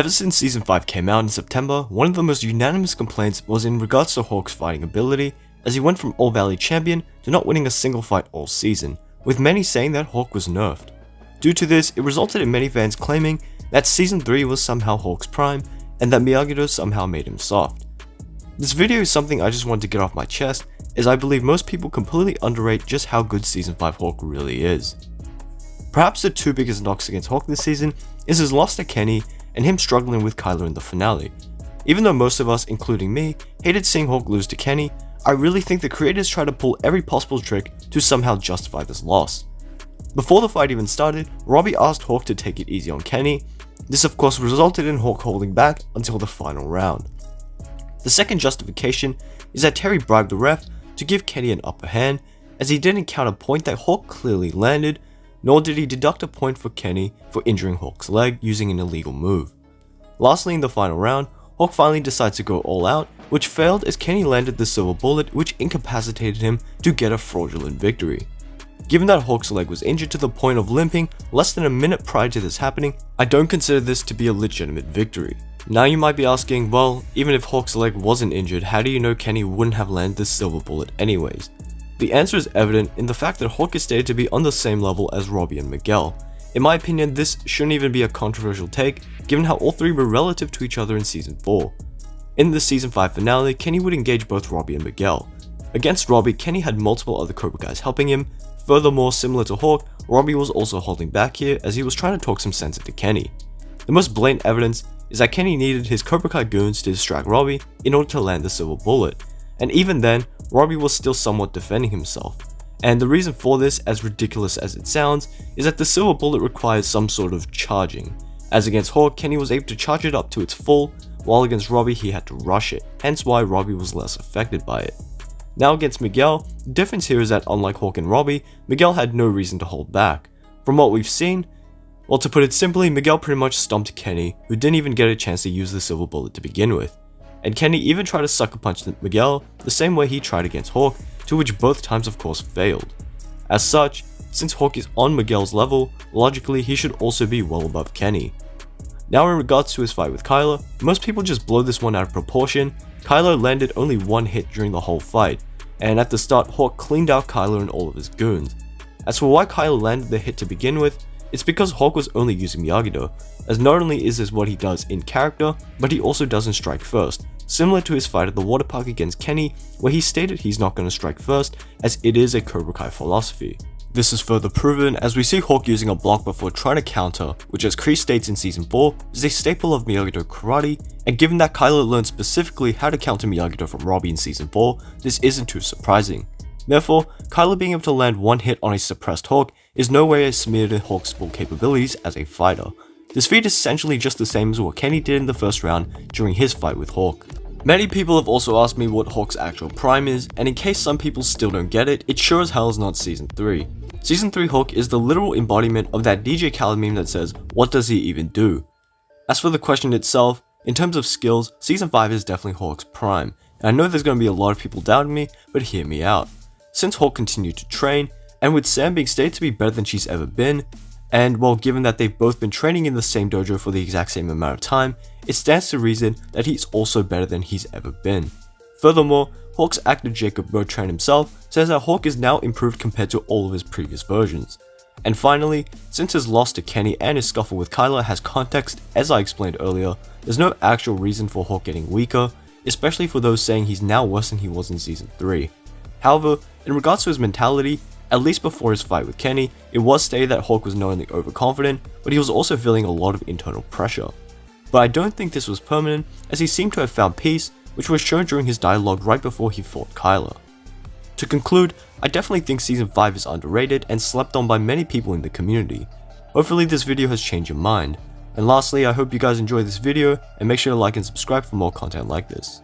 Ever since Season 5 came out in September, one of the most unanimous complaints was in regards to Hawk's fighting ability, as he went from All Valley champion to not winning a single fight all season, with many saying that Hawk was nerfed. Due to this, it resulted in many fans claiming that Season 3 was somehow Hawk's prime, and that Miyagi-Do somehow made him soft. This video is something I just wanted to get off my chest, as I believe most people completely underrate just how good Season 5 Hawk really is. Perhaps the two biggest knocks against Hawk this season is his loss to Kenny and him struggling with Kylo in the finale. Even though most of us, including me, hated seeing Hawk lose to Kenny, I really think the creators tried to pull every possible trick to somehow justify this loss. Before the fight even started, Robbie asked Hawk to take it easy on Kenny. This of course resulted in Hawk holding back until the final round. The second justification is that Terry bribed the ref to give Kenny an upper hand, as he didn't count a point that Hawk clearly landed, nor did he deduct a point for Kenny for injuring Hawk's leg using an illegal move. Lastly, in the final round, Hawk finally decides to go all out, which failed as Kenny landed the silver bullet which incapacitated him to get a fraudulent victory. Given that Hawk's leg was injured to the point of limping less than a minute prior to this happening, I don't consider this to be a legitimate victory. Now you might be asking, well, even if Hawk's leg wasn't injured, how do you know Kenny wouldn't have landed the silver bullet anyways? The answer is evident in the fact that Hawk is stated to be on the same level as Robbie and Miguel. In my opinion, this shouldn't even be a controversial take, given how all three were relative to each other in Season 4. In the Season 5 finale, Kenny would engage both Robbie and Miguel. Against Robbie, Kenny had multiple other Cobra Kais helping him. Furthermore, similar to Hawk, Robbie was also holding back here as he was trying to talk some sense into Kenny. The most blatant evidence is that Kenny needed his Cobra Kai goons to distract Robbie in order to land the silver bullet, and even then, Robbie was still somewhat defending himself. And the reason for this, as ridiculous as it sounds, is that the silver bullet requires some sort of charging. As against Hawk, Kenny was able to charge it up to its full, while against Robbie he had to rush it, hence why Robbie was less affected by it. Now against Miguel, the difference here is that unlike Hawk and Robbie, Miguel had no reason to hold back. From what we've seen, well, to put it simply, Miguel pretty much stumped Kenny, who didn't even get a chance to use the silver bullet to begin with. And Kenny even tried to sucker punch Miguel the same way he tried against Hawk, to which both times of course failed. As such, since Hawk is on Miguel's level, logically he should also be well above Kenny. Now in regards to his fight with Kylo, most people just blow this one out of proportion. Kylo landed only one hit during the whole fight, and at the start Hawk cleaned out Kylo and all of his goons. As for why Kylo landed the hit to begin with, it's because Hawk was only using Miyagi-Do, as not only is this what he does in character, but he also doesn't strike first, similar to his fight at the water park against Kenny, where he stated he's not going to strike first, as it is a Cobra Kai philosophy. This is further proven as we see Hawk using a block before trying to counter, which as Kreese states in Season 4, is a staple of Miyagi-Do karate, and given that Kylo learned specifically how to counter Miyagi-Do from Robbie in Season 4, this isn't too surprising. Therefore, Kylo being able to land one hit on a suppressed Hawk is no way a smear to Hawk's full capabilities as a fighter. This feat is essentially just the same as what Kenny did in the first round during his fight with Hawk. Many people have also asked me what Hawk's actual prime is, and in case some people still don't get it, it sure as hell is not Season 3. Season 3 Hawk is the literal embodiment of that DJ Khaled meme that says, what does he even do? As for the question itself, in terms of skills, Season 5 is definitely Hawk's prime, and I know there's going to be a lot of people doubting me, but hear me out. Since Hawk continued to train, and with Sam being stated to be better than she's ever been, and well, given that they've both been training in the same dojo for the exact same amount of time, it stands to reason that he's also better than he's ever been. Furthermore, Hawk's actor Jacob Bertrand himself says that Hawk is now improved compared to all of his previous versions. And finally, since his loss to Kenny and his scuffle with Kylo has context, as I explained earlier, there's no actual reason for Hawk getting weaker, especially for those saying he's now worse than he was in Season 3. However, in regards to his mentality, at least before his fight with Kenny, it was stated that Hawk was not only overconfident, but he was also feeling a lot of internal pressure. But I don't think this was permanent, as he seemed to have found peace, which was shown during his dialogue right before he fought Kylo. To conclude, I definitely think Season 5 is underrated and slept on by many people in the community. Hopefully this video has changed your mind. And lastly, I hope you guys enjoyed this video, and make sure to like and subscribe for more content like this.